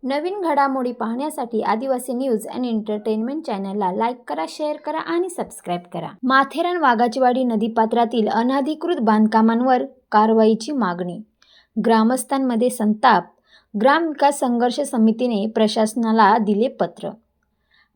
नवीन घडामोडी पाहण्यासाठी आदिवासी न्यूज अँड एंटरटेनमेंट चॅनलला लाईक करा, शेअर करा आणि सबस्क्राईब करा। माथेरान वाघाचीवाडी नदीपात्रातील अनधिकृत बांधकामांवर कारवाईची मागणी। ग्रामस्थांमध्ये संताप। ग्रामविकास संघर्ष समितीने प्रशासनाला दिले पत्र।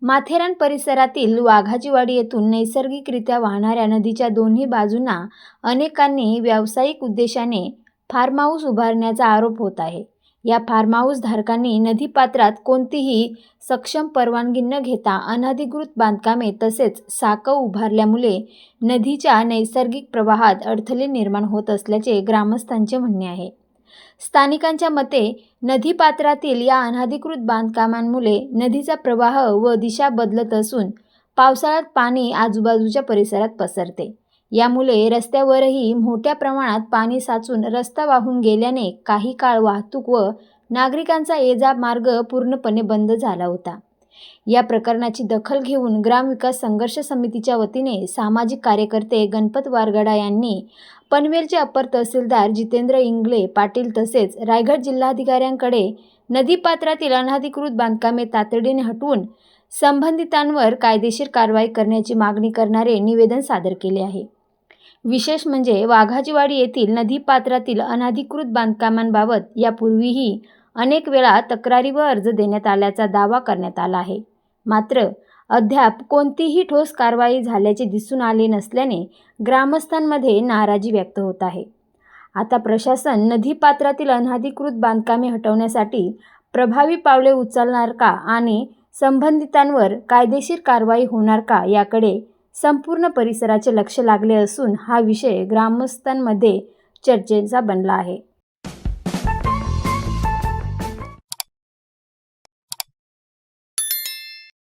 माथेरान परिसरातील वाघाचीवाडी येथून नैसर्गिकरित्या वाहणाऱ्या नदीच्या दोन्ही बाजूंना अनेकांनी व्यावसायिक उद्देशाने फार्म हाऊस उभारण्याचा आरोप होत आहे। या फार्म हाऊस धारकांनी नदीपात्रात कोणतीही सक्षम परवानगी न घेता अनधिकृत बांधकामे तसेच साकव उभारल्यामुळे नदीच्या नैसर्गिक प्रवाहात अडथळे निर्माण होत असल्याचे ग्रामस्थांचे म्हणणे आहे। स्थानिकांच्या मते नदीपात्रातील या अनधिकृत बांधकामांमुळे नदीचा प्रवाह व दिशा बदलत असून पावसाळ्यात पाणी आजूबाजूच्या परिसरात पसरते। यामुळे रस्त्यावरही मोठ्या प्रमाणात पाणी साचून रस्ता वाहून गेल्याने काही काळ वाहतूक व नागरिकांचा ये-जा मार्ग पूर्णपणे बंद झाला होता। या प्रकरणाची दखल घेऊन ग्रामविकास संघर्ष समितीच्या वतीने सामाजिक कार्यकर्ते गणपत वारगडा यांनी पनवेलचे अपर तहसीलदार जितेंद्र इंगळे पाटील तसेच रायगड जिल्हाधिकाऱ्यांकडे नदीपात्रातील अनधिकृत बांधकामे तातडीने हटवून संबंधितांवर कायदेशीर कारवाई करण्याची मागणी करणारे निवेदन सादर केले आहे। विशेष म्हणजे वाघाचीवाडी येथील नदीपात्रातील अनधिकृत बांधकामांबाबत यापूर्वीही अनेक वेळा तक्रारी व अर्ज देण्यात आल्याचा दावा करण्यात आला आहे। मात्र अद्याप कोणतीही ठोस कारवाई झाल्याचे दिसून आले नसल्याने ग्रामस्थांमध्ये नाराजी व्यक्त होत आहे। आता प्रशासन नदीपात्रातील अनधिकृत बांधकामे हटवण्यासाठी प्रभावी पावले उचलणार का आणि संबंधितांवर कायदेशीर कारवाई होणार का याकडे संपूर्ण परिसराचे लक्ष लागले असून हा विषय ग्रामस्थांमध्ये चर्चेचा बनला आहे।